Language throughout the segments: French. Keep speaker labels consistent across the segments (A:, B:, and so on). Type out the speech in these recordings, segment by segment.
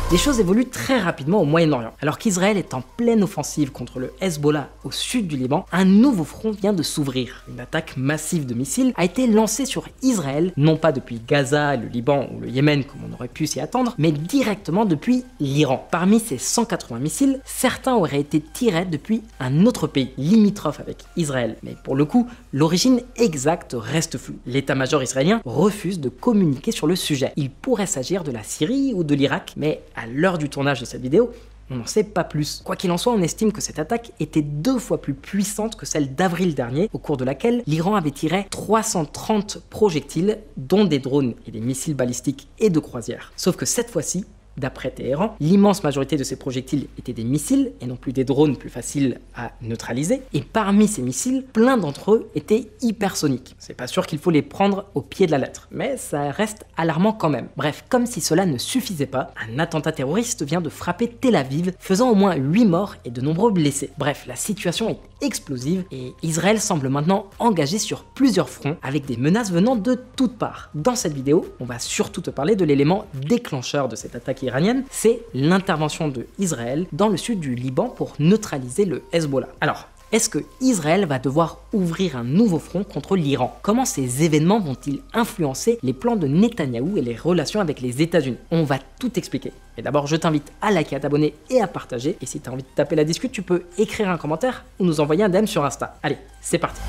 A: Les choses évoluent très rapidement au Moyen-Orient. Alors qu'Israël est en pleine offensive contre le Hezbollah au sud du Liban, un nouveau front vient de s'ouvrir. Une attaque massive de missiles a été lancée sur Israël, non pas depuis Gaza, le Liban ou le Yémen comme on aurait pu s'y attendre, mais directement depuis l'Iran. Parmi ces 180 missiles, certains auraient été tirés depuis un autre pays, limitrophe avec Israël. Mais pour le coup, l'origine exacte reste floue. L'état-major israélien refuse de communiquer sur le sujet. Il pourrait s'agir de la Syrie ou de l'Irak, mais à l'heure du tournage de cette vidéo, on n'en sait pas plus. Quoi qu'il en soit, on estime que cette attaque était 2 fois plus puissante que celle d'avril dernier, au cours de laquelle l'Iran avait tiré 330 projectiles, dont des drones et des missiles balistiques et de croisière. Sauf que cette fois-ci, d'après Téhéran, l'immense majorité de ces projectiles étaient des missiles et non plus des drones plus faciles à neutraliser. Et parmi ces missiles, plein d'entre eux étaient hypersoniques. C'est pas sûr qu'il faut les prendre au pied de la lettre, mais ça reste alarmant quand même. Bref, comme si cela ne suffisait pas, un attentat terroriste vient de frapper Tel Aviv, faisant au moins 8 morts et de nombreux blessés. Bref, la situation est explosive et Israël semble maintenant engagé sur plusieurs fronts avec des menaces venant de toutes parts. Dans cette vidéo, on va surtout te parler de l'élément déclencheur de cette attaque iranienne, c'est l'intervention de Israël dans le sud du Liban pour neutraliser le Hezbollah. Alors, est-ce que Israël va devoir ouvrir un nouveau front contre l'Iran? Comment ces événements vont-ils influencer les plans de Netanyahou et les relations avec les États-Unis? On va tout expliquer. Et d'abord, je t'invite à liker, à t'abonner et à partager. Et si tu as envie de taper la discute, tu peux écrire un commentaire ou nous envoyer un DM sur Insta. Allez, c'est parti.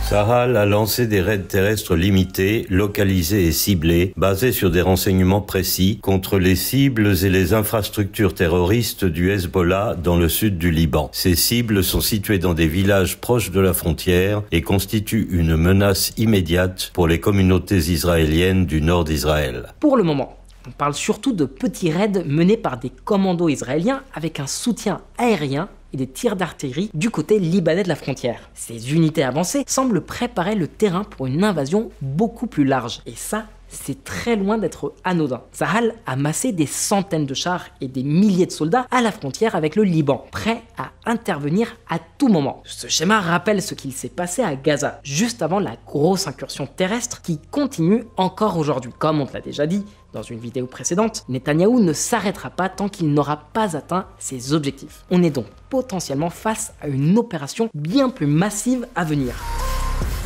B: Tsahal a lancé des raids terrestres limités, localisés et ciblés, basés sur des renseignements précis contre les cibles et les infrastructures terroristes du Hezbollah dans le sud du Liban. Ces cibles sont situées dans des villages proches de la frontière et constituent une menace immédiate pour les communautés israéliennes du nord d'Israël.
A: Pour le moment, on parle surtout de petits raids menés par des commandos israéliens avec un soutien aérien et des tirs d'artillerie du côté libanais de la frontière. Ces unités avancées semblent préparer le terrain pour une invasion beaucoup plus large. Et ça, c'est très loin d'être anodin. Tsahal a massé des centaines de chars et des milliers de soldats à la frontière avec le Liban, prêts à intervenir à tout moment. Ce schéma rappelle ce qu'il s'est passé à Gaza, juste avant la grosse incursion terrestre qui continue encore aujourd'hui. Comme on te l'a déjà dit dans une vidéo précédente, Netanyahou ne s'arrêtera pas tant qu'il n'aura pas atteint ses objectifs. On est donc potentiellement face à une opération bien plus massive à venir.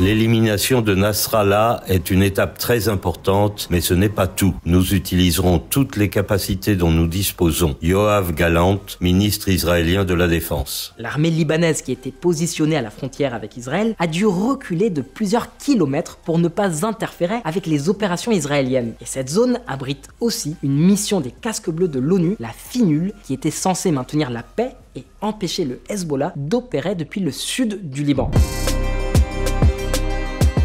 B: L'élimination de Nasrallah est une étape très importante, mais ce n'est pas tout. Nous utiliserons toutes les capacités dont nous disposons. Yoav Gallant, ministre israélien de la Défense.
A: L'armée libanaise qui était positionnée à la frontière avec Israël a dû reculer de plusieurs kilomètres pour ne pas interférer avec les opérations israéliennes. Et cette zone abrite aussi une mission des casques bleus de l'ONU, la FINUL, qui était censée maintenir la paix et empêcher le Hezbollah d'opérer depuis le sud du Liban.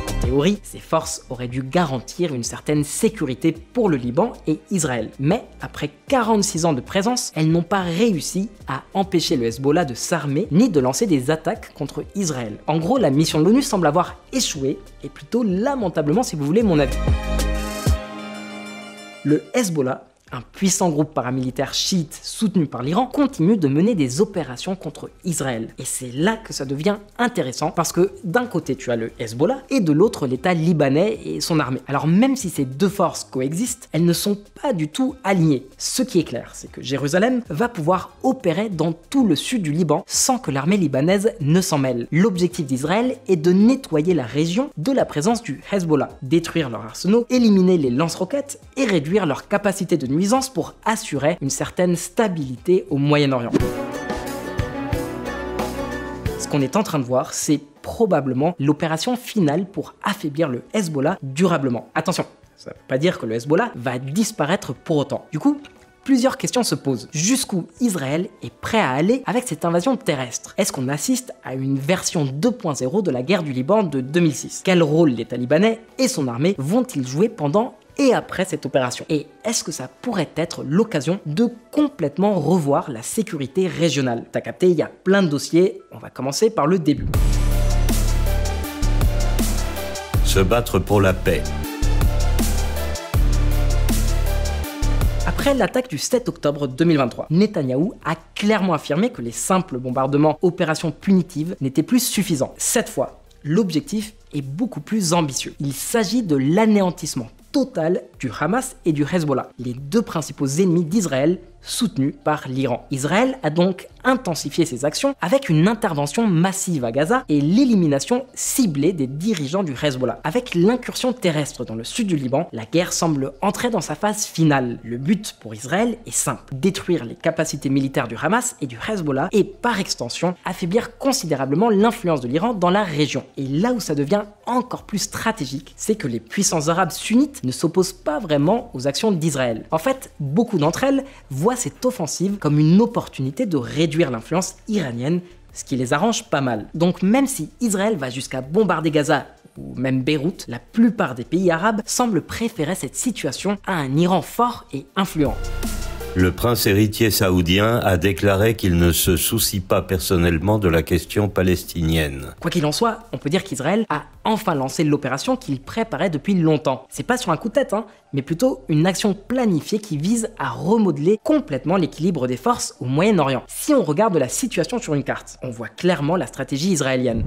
A: En théorie, ces forces auraient dû garantir une certaine sécurité pour le Liban et Israël. Mais après 46 ans de présence, elles n'ont pas réussi à empêcher le Hezbollah de s'armer ni de lancer des attaques contre Israël. En gros, la mission de l'ONU semble avoir échoué, et plutôt lamentablement si vous voulez mon avis. Le Hezbollah, un puissant groupe paramilitaire chiite soutenu par l'Iran, continue de mener des opérations contre Israël. Et c'est là que ça devient intéressant parce que d'un côté tu as le Hezbollah et de l'autre l'État libanais et son armée. Alors même si ces deux forces coexistent, elles ne sont pas du tout alignées. Ce qui est clair, c'est que Jérusalem va pouvoir opérer dans tout le sud du Liban sans que l'armée libanaise ne s'en mêle. L'objectif d'Israël est de nettoyer la région de la présence du Hezbollah, détruire leurs arsenaux, éliminer les lance-roquettes et réduire leur capacité de nuisance pour assurer une certaine stabilité au Moyen-Orient. Ce qu'on est en train de voir, c'est probablement l'opération finale pour affaiblir le Hezbollah durablement. Attention, ça ne veut pas dire que le Hezbollah va disparaître pour autant. Du coup, plusieurs questions se posent. Jusqu'où Israël est prêt à aller avec cette invasion terrestre? Est-ce qu'on assiste à une version 2.0 de la guerre du Liban de 2006? Quel rôle l'État libanais et son armée vont-ils jouer pendant et après cette opération? Et est-ce que ça pourrait être l'occasion de complètement revoir la sécurité régionale? T'as capté, il y a plein de dossiers, on va commencer par le début.
B: Se battre pour la paix.
A: Après l'attaque du 7 octobre 2023, Netanyahou a clairement affirmé que les simples bombardements opérations punitives n'étaient plus suffisants. Cette fois, l'objectif est beaucoup plus ambitieux. Il s'agit de l'anéantissement total du Hamas et du Hezbollah, les deux principaux ennemis d'Israël soutenue par l'Iran. Israël a donc intensifié ses actions avec une intervention massive à Gaza et l'élimination ciblée des dirigeants du Hezbollah. Avec l'incursion terrestre dans le sud du Liban, la guerre semble entrer dans sa phase finale. Le but pour Israël est simple, détruire les capacités militaires du Hamas et du Hezbollah et par extension affaiblir considérablement l'influence de l'Iran dans la région. Et là où ça devient encore plus stratégique, c'est que les puissances arabes sunnites ne s'opposent pas vraiment aux actions d'Israël. En fait, beaucoup d'entre elles voient cette offensive comme une opportunité de réduire l'influence iranienne, ce qui les arrange pas mal. Donc même si Israël va jusqu'à bombarder Gaza ou même Beyrouth, la plupart des pays arabes semblent préférer cette situation à un Iran fort et influent.
B: Le prince héritier saoudien a déclaré qu'il ne se soucie pas personnellement de la question palestinienne.
A: Quoi qu'il en soit, on peut dire qu'Israël a enfin lancé l'opération qu'il préparait depuis longtemps. C'est pas sur un coup de tête, mais plutôt une action planifiée qui vise à remodeler complètement l'équilibre des forces au Moyen-Orient. Si on regarde la situation sur une carte, on voit clairement la stratégie israélienne.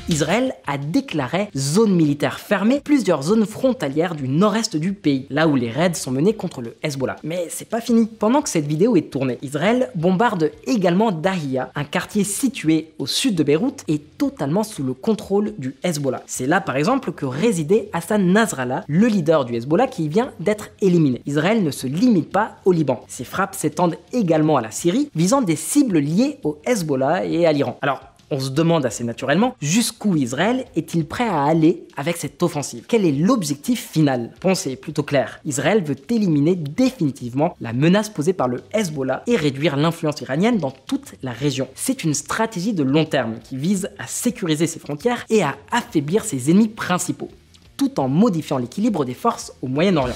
A: Israël a déclaré zone militaire fermée plusieurs zones frontalières du nord-est du pays, là où les raids sont menés contre le Hezbollah. Mais c'est pas fini. Pendant que cette vidéo est tournée, Israël bombarde également Dahiya, un quartier situé au sud de Beyrouth et totalement sous le contrôle du Hezbollah. C'est là par exemple que résidait Hassan Nasrallah, le leader du Hezbollah qui vient d'être éliminé. Israël ne se limite pas au Liban. Ses frappes s'étendent également à la Syrie, visant des cibles liées au Hezbollah et à l'Iran. Alors, on se demande assez naturellement jusqu'où Israël est-il prêt à aller avec cette offensive? Quel est l'objectif final? La réponse est plutôt claire. Israël veut éliminer définitivement la menace posée par le Hezbollah et réduire l'influence iranienne dans toute la région. C'est une stratégie de long terme qui vise à sécuriser ses frontières et à affaiblir ses ennemis principaux, tout en modifiant l'équilibre des forces au Moyen-Orient.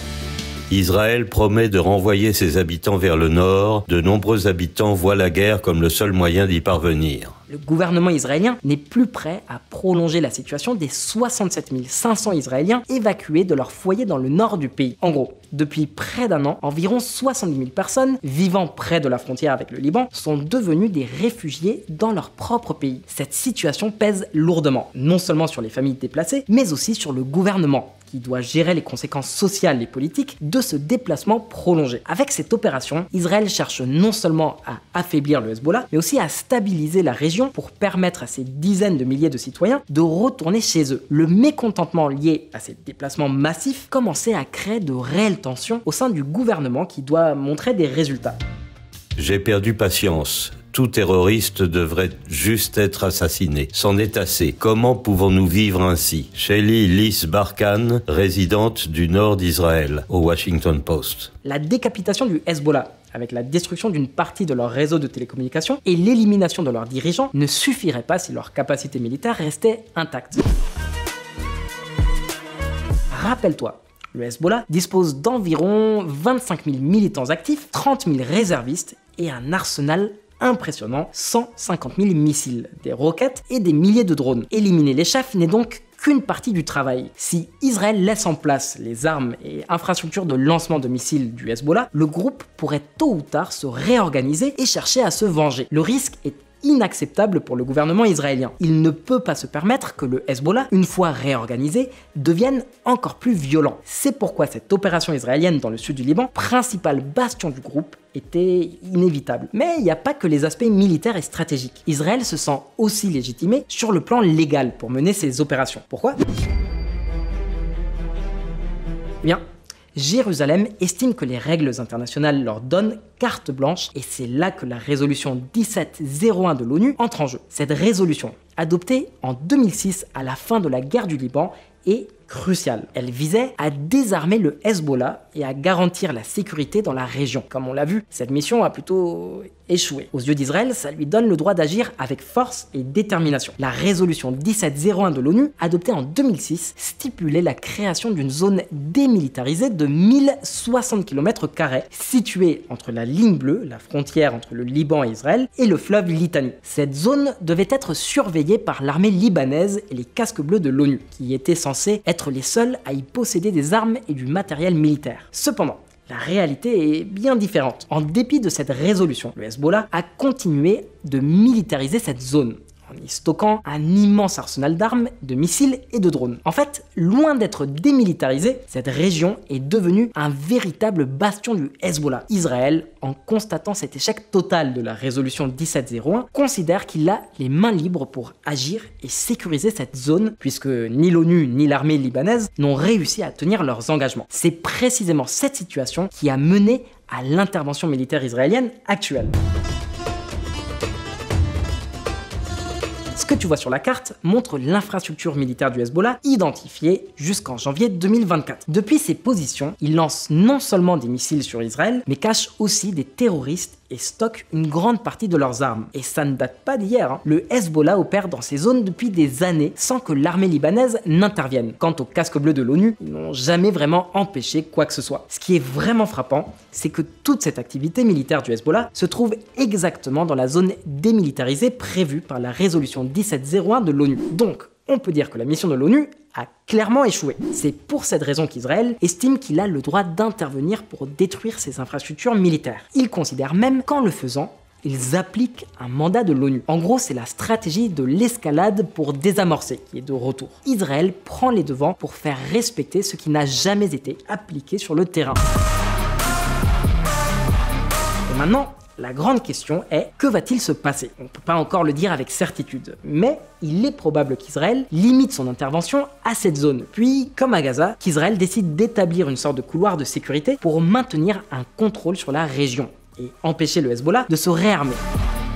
B: Israël promet de renvoyer ses habitants vers le nord. De nombreux habitants voient la guerre comme le seul moyen d'y parvenir.
A: Le gouvernement israélien n'est plus prêt à prolonger la situation des 67 500 Israéliens évacués de leur foyer dans le nord du pays. En gros, depuis près d'un an, environ 70 000 personnes vivant près de la frontière avec le Liban sont devenues des réfugiés dans leur propre pays. Cette situation pèse lourdement, non seulement sur les familles déplacées, mais aussi sur le gouvernement, qui doit gérer les conséquences sociales et politiques de ce déplacement prolongé. Avec cette opération, Israël cherche non seulement à affaiblir le Hezbollah, mais aussi à stabiliser la région pour permettre à ces dizaines de milliers de citoyens de retourner chez eux. Le mécontentement lié à ces déplacements massifs commençait à créer de réelles tensions au sein du gouvernement qui doit montrer des résultats.
B: J'ai perdu patience. Tout terroriste devrait juste être assassiné. C'en est assez. Comment pouvons-nous vivre ainsi? Shelly Lis Barkan, résidente du nord d'Israël, au Washington Post.
A: La décapitation du Hezbollah, avec la destruction d'une partie de leur réseau de télécommunications et l'élimination de leurs dirigeants, ne suffirait pas si leur capacité militaire restait intacte. Rappelle-toi, le Hezbollah dispose d'environ 25 000 militants actifs, 30 000 réservistes et un arsenal impressionnant, 150 000 missiles, des roquettes et des milliers de drones. Éliminer les chefs n'est donc qu'une partie du travail. Si Israël laisse en place les armes et infrastructures de lancement de missiles du Hezbollah, le groupe pourrait tôt ou tard se réorganiser et chercher à se venger. Le risque est inacceptable pour le gouvernement israélien. Il ne peut pas se permettre que le Hezbollah, une fois réorganisé, devienne encore plus violent. C'est pourquoi cette opération israélienne dans le sud du Liban, principal bastion du groupe, était inévitable. Mais il n'y a pas que les aspects militaires et stratégiques. Israël se sent aussi légitimé sur le plan légal pour mener ses opérations. Pourquoi? Eh bien, Jérusalem estime que les règles internationales leur donnent carte blanche et c'est là que la résolution 1701 de l'ONU entre en jeu. Cette résolution, adoptée en 2006 à la fin de la guerre du Liban, est cruciale. Elle visait à désarmer le Hezbollah et à garantir la sécurité dans la région. Comme on l'a vu, cette mission a plutôt échoué. Aux yeux d'Israël, ça lui donne le droit d'agir avec force et détermination. La résolution 1701 de l'ONU, adoptée en 2006, stipulait la création d'une zone démilitarisée de 1060 km² située entre la ligne bleue, la frontière entre le Liban et Israël, et le fleuve Litani. Cette zone devait être surveillée par l'armée libanaise et les casques bleus de l'ONU, qui étaient censés être les seuls à y posséder des armes et du matériel militaire. Cependant, la réalité est bien différente. En dépit de cette résolution, le Hezbollah a continué de militariser cette zone. en y stockant un immense arsenal d'armes, de missiles et de drones. En fait, loin d'être démilitarisée, cette région est devenue un véritable bastion du Hezbollah. Israël, en constatant cet échec total de la résolution 1701, considère qu'il a les mains libres pour agir et sécuriser cette zone, puisque ni l'ONU ni l'armée libanaise n'ont réussi à tenir leurs engagements. C'est précisément cette situation qui a mené à l'intervention militaire israélienne actuelle. Ce que tu vois sur la carte montre l'infrastructure militaire du Hezbollah identifiée jusqu'en janvier 2024. Depuis ses positions, il lance non seulement des missiles sur Israël, mais cache aussi des terroristes et stocke une grande partie de leurs armes. Et ça ne date pas d'hier. Le Hezbollah opère dans ces zones depuis des années sans que l'armée libanaise n'intervienne. Quant aux casques bleus de l'ONU, ils n'ont jamais vraiment empêché quoi que ce soit. Ce qui est vraiment frappant, c'est que toute cette activité militaire du Hezbollah se trouve exactement dans la zone démilitarisée prévue par la résolution 1701 de l'ONU. Donc, on peut dire que la mission de l'ONU a clairement échoué. C'est pour cette raison qu'Israël estime qu'il a le droit d'intervenir pour détruire ses infrastructures militaires. Il considère même qu'en le faisant, ils appliquent un mandat de l'ONU. En gros, c'est la stratégie de l'escalade pour désamorcer qui est de retour. Israël prend les devants pour faire respecter ce qui n'a jamais été appliqué sur le terrain. Et maintenant, la grande question est, que va-t-il se passer? On ne peut pas encore le dire avec certitude, mais il est probable qu'Israël limite son intervention à cette zone. Puis, comme à Gaza, qu'Israël décide d'établir une sorte de couloir de sécurité pour maintenir un contrôle sur la région et empêcher le Hezbollah de se réarmer.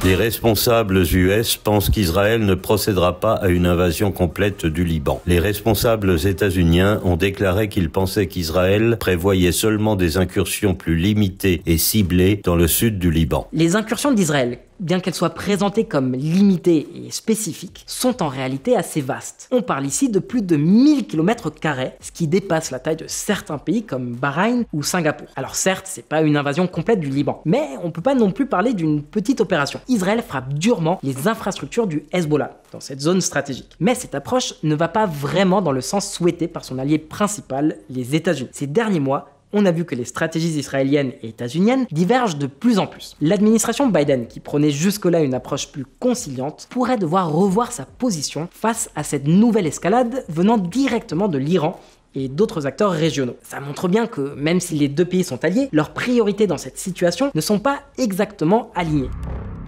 B: Les responsables US pensent qu'Israël ne procédera pas à une invasion complète du Liban. Les responsables états-uniens ont déclaré qu'ils pensaient qu'Israël prévoyait seulement des incursions plus limitées et ciblées dans le sud du Liban.
A: Les incursions d'Israël, bien qu'elles soient présentées comme limitées et spécifiques, sont en réalité assez vastes. On parle ici de plus de 1000 km², ce qui dépasse la taille de certains pays comme Bahreïn ou Singapour. Alors certes, c'est pas une invasion complète du Liban, mais on peut pas non plus parler d'une petite opération. Israël frappe durement les infrastructures du Hezbollah dans cette zone stratégique. Mais cette approche ne va pas vraiment dans le sens souhaité par son allié principal, les États-Unis. Ces derniers mois, on a vu que les stratégies israéliennes et états-uniennes divergent de plus en plus. L'administration Biden, qui prônait jusque-là une approche plus conciliante, pourrait devoir revoir sa position face à cette nouvelle escalade venant directement de l'Iran et d'autres acteurs régionaux. Ça montre bien que même si les deux pays sont alliés, leurs priorités dans cette situation ne sont pas exactement alignées.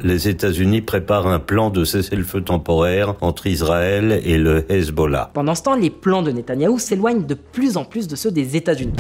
B: Les États-Unis préparent un plan de cessez-le-feu temporaire entre Israël et le Hezbollah.
A: Pendant ce temps, les plans de Netanyahou s'éloignent de plus en plus de ceux des États-Unis.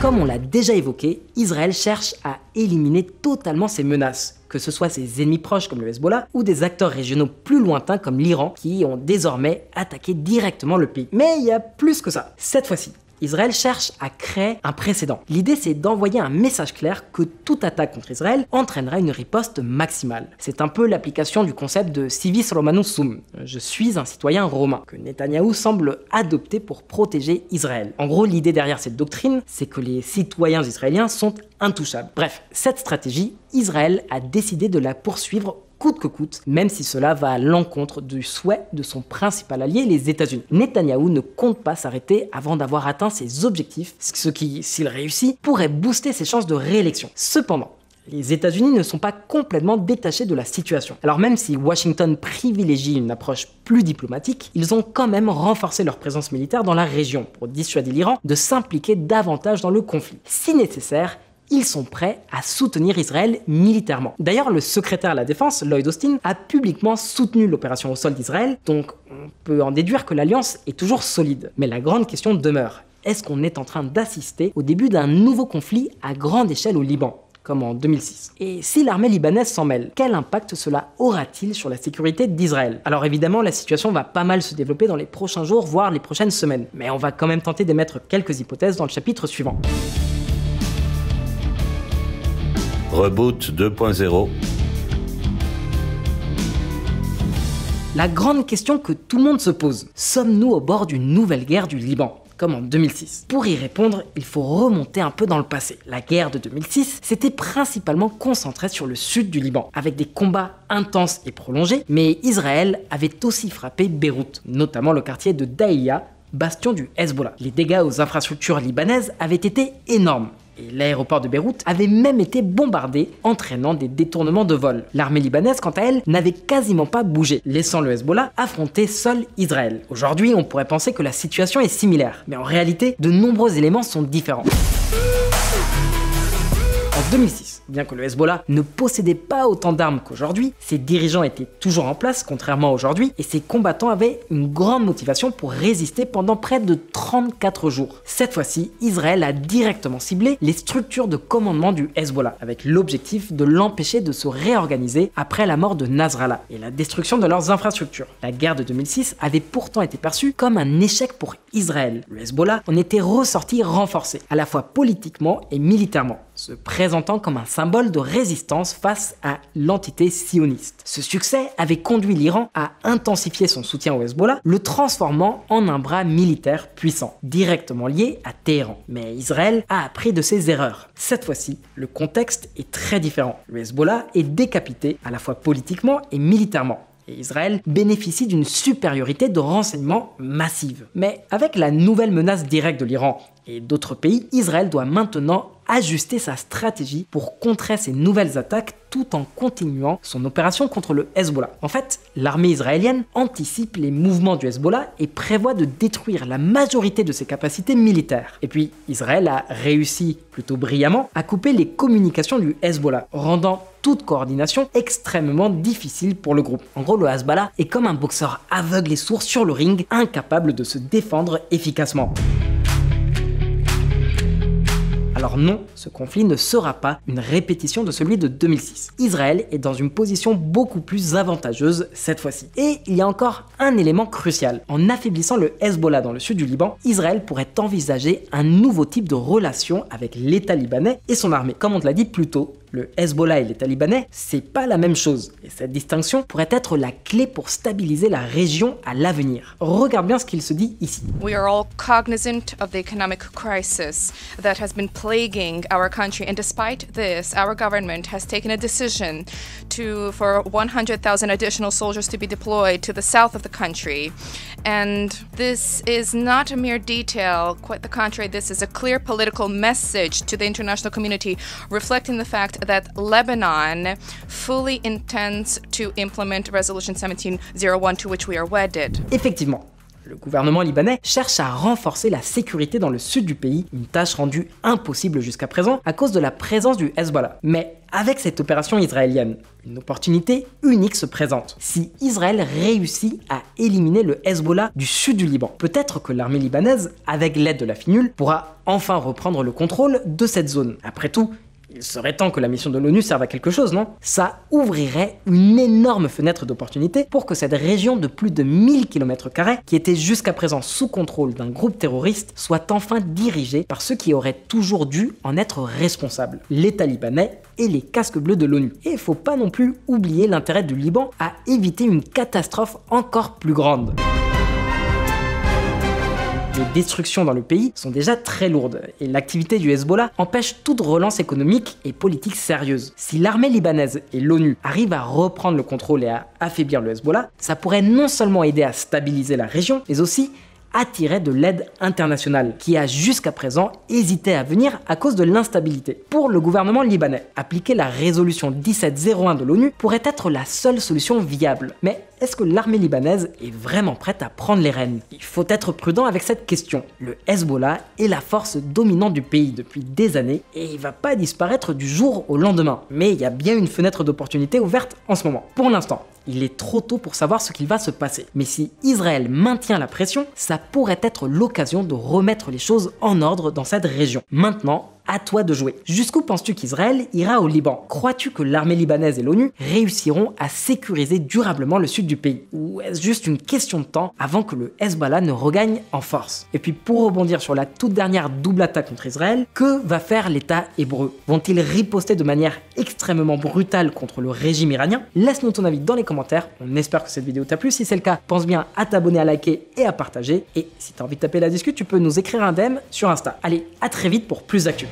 A: Comme on l'a déjà évoqué, Israël cherche à éliminer totalement ses menaces, que ce soit ses ennemis proches comme le Hezbollah ou des acteurs régionaux plus lointains comme l'Iran qui ont désormais attaqué directement le pays. Mais il y a plus que ça. Cette fois-ci, Israël cherche à créer un précédent. L'idée, c'est d'envoyer un message clair que toute attaque contre Israël entraînera une riposte maximale. C'est un peu l'application du concept de civis Romanus sum, je suis un citoyen romain, que Netanyahou semble adopter pour protéger Israël. En gros, l'idée derrière cette doctrine, c'est que les citoyens israéliens sont intouchables. Bref, cette stratégie, Israël a décidé de la poursuivre coûte que coûte, même si cela va à l'encontre du souhait de son principal allié, les États-Unis. Netanyahou ne compte pas s'arrêter avant d'avoir atteint ses objectifs, ce qui, s'il réussit, pourrait booster ses chances de réélection. Cependant, les États-Unis ne sont pas complètement détachés de la situation. Alors même si Washington privilégie une approche plus diplomatique, ils ont quand même renforcé leur présence militaire dans la région pour dissuader l'Iran de s'impliquer davantage dans le conflit. Si nécessaire, ils sont prêts à soutenir Israël militairement. D'ailleurs, le secrétaire à la Défense, Lloyd Austin, a publiquement soutenu l'opération au sol d'Israël, donc on peut en déduire que l'alliance est toujours solide. Mais la grande question demeure, est-ce qu'on est en train d'assister au début d'un nouveau conflit à grande échelle au Liban, comme en 2006? Et si l'armée libanaise s'en mêle, quel impact cela aura-t-il sur la sécurité d'Israël? Alors évidemment, la situation va pas mal se développer dans les prochains jours, voire les prochaines semaines, mais on va quand même tenter d'émettre quelques hypothèses dans le chapitre suivant.
B: Reboot 2.0.
A: La grande question que tout le monde se pose, sommes-nous au bord d'une nouvelle guerre du Liban, comme en 2006? Pour y répondre, il faut remonter un peu dans le passé. La guerre de 2006 s'était principalement concentrée sur le sud du Liban, avec des combats intenses et prolongés, mais Israël avait aussi frappé Beyrouth, notamment le quartier de Daïya, bastion du Hezbollah. Les dégâts aux infrastructures libanaises avaient été énormes. et l'aéroport de Beyrouth avaient même été bombardés, entraînant des détournements de vol. L'armée libanaise, quant à elle, n'avait quasiment pas bougé, laissant le Hezbollah affronter seul Israël. Aujourd'hui, on pourrait penser que la situation est similaire, mais en réalité, de nombreux éléments sont différents. En 2006, bien que le Hezbollah ne possédait pas autant d'armes qu'aujourd'hui, ses dirigeants étaient toujours en place, contrairement à aujourd'hui, et ses combattants avaient une grande motivation pour résister pendant près de 34 jours. Cette fois-ci, Israël a directement ciblé les structures de commandement du Hezbollah, avec l'objectif de l'empêcher de se réorganiser après la mort de Nasrallah et la destruction de leurs infrastructures. La guerre de 2006 avait pourtant été perçue comme un échec pour Israël. Le Hezbollah en était ressorti renforcé, à la fois politiquement et militairement, se présentant comme un symbole de résistance face à l'entité sioniste. Ce succès avait conduit l'Iran à intensifier son soutien au Hezbollah, le transformant en un bras militaire puissant, directement lié à Téhéran. Mais Israël a appris de ses erreurs. Cette fois-ci, le contexte est très différent. Le Hezbollah est décapité à la fois politiquement et militairement. Et Israël bénéficie d'une supériorité de renseignement massive. Mais avec la nouvelle menace directe de l'Iran et d'autres pays, Israël doit maintenant ajuster sa stratégie pour contrer ces nouvelles attaques tout en continuant son opération contre le Hezbollah. En fait, l'armée israélienne anticipe les mouvements du Hezbollah et prévoit de détruire la majorité de ses capacités militaires. Et puis, Israël a réussi plutôt brillamment à couper les communications du Hezbollah, rendant toute coordination extrêmement difficile pour le groupe. En gros, le Hezbollah est comme un boxeur aveugle et sourd sur le ring, incapable de se défendre efficacement. Alors non, ce conflit ne sera pas une répétition de celui de 2006. Israël est dans une position beaucoup plus avantageuse cette fois-ci. Et il y a encore un élément crucial. En affaiblissant le Hezbollah dans le sud du Liban, Israël pourrait envisager un nouveau type de relation avec l'État libanais et son armée. Comme on te l'a dit plus tôt, le Hezbollah et l'État libanais, c'est pas la même chose. Et cette distinction pourrait être la clé pour stabiliser la région à l'avenir. Regarde bien ce qu'il se dit ici.
C: We are all cognizant of the economic crisis that has been plaguing our country, and despite this, our government has taken a decision for 100,000 additional soldiers to be deployed to the south of the country. And this is not a mere detail, quite the contrary, this is a clear political message to the international community reflecting the fact that Lebanon fully intends to implement Resolution 1701 to which we are wedded.
A: Effectivement, le gouvernement libanais cherche à renforcer la sécurité dans le sud du pays, une tâche rendue impossible jusqu'à présent à cause de la présence du Hezbollah. Mais avec cette opération israélienne, une opportunité unique se présente. Si Israël réussit à éliminer le Hezbollah du sud du Liban, peut-être que l'armée libanaise, avec l'aide de la FINUL, pourra enfin reprendre le contrôle de cette zone. Après tout, il serait temps que la mission de l'ONU serve à quelque chose, non? Ça ouvrirait une énorme fenêtre d'opportunité pour que cette région de plus de 1000 km², qui était jusqu'à présent sous contrôle d'un groupe terroriste, soit enfin dirigée par ceux qui auraient toujours dû en être responsables, l'État libanais et les casques bleus de l'ONU. Et il faut pas non plus oublier l'intérêt du Liban à éviter une catastrophe encore plus grande. Les destructions dans le pays sont déjà très lourdes et l'activité du Hezbollah empêche toute relance économique et politique sérieuse. Si l'armée libanaise et l'ONU arrivent à reprendre le contrôle et à affaiblir le Hezbollah, ça pourrait non seulement aider à stabiliser la région, mais aussi attirer de l'aide internationale, qui a jusqu'à présent hésité à venir à cause de l'instabilité. Pour le gouvernement libanais, appliquer la résolution 1701 de l'ONU pourrait être la seule solution viable. Mais est-ce que l'armée libanaise est vraiment prête à prendre les rênes? Il faut être prudent avec cette question. Le Hezbollah est la force dominante du pays depuis des années et il va pas disparaître du jour au lendemain. Mais il y a bien une fenêtre d'opportunité ouverte en ce moment. Pour l'instant, il est trop tôt pour savoir ce qu'il va se passer. Mais si Israël maintient la pression, ça pourrait être l'occasion de remettre les choses en ordre dans cette région. Maintenant, à toi de jouer. Jusqu'où penses-tu qu'Israël ira au Liban? Crois-tu que l'armée libanaise et l'ONU réussiront à sécuriser durablement le sud du pays? Ou est-ce juste une question de temps avant que le Hezbollah ne regagne en force? Et puis pour rebondir sur la toute dernière double attaque contre Israël, que va faire l'État hébreu? Vont-ils riposter de manière extrêmement brutale contre le régime iranien? Laisse-nous ton avis dans les commentaires, on espère que cette vidéo t'a plu. Si c'est le cas, pense bien à t'abonner, à liker et à partager. Et si t'as envie de taper la discute, tu peux nous écrire un DM sur Insta. Allez, à très vite pour plus d'actu.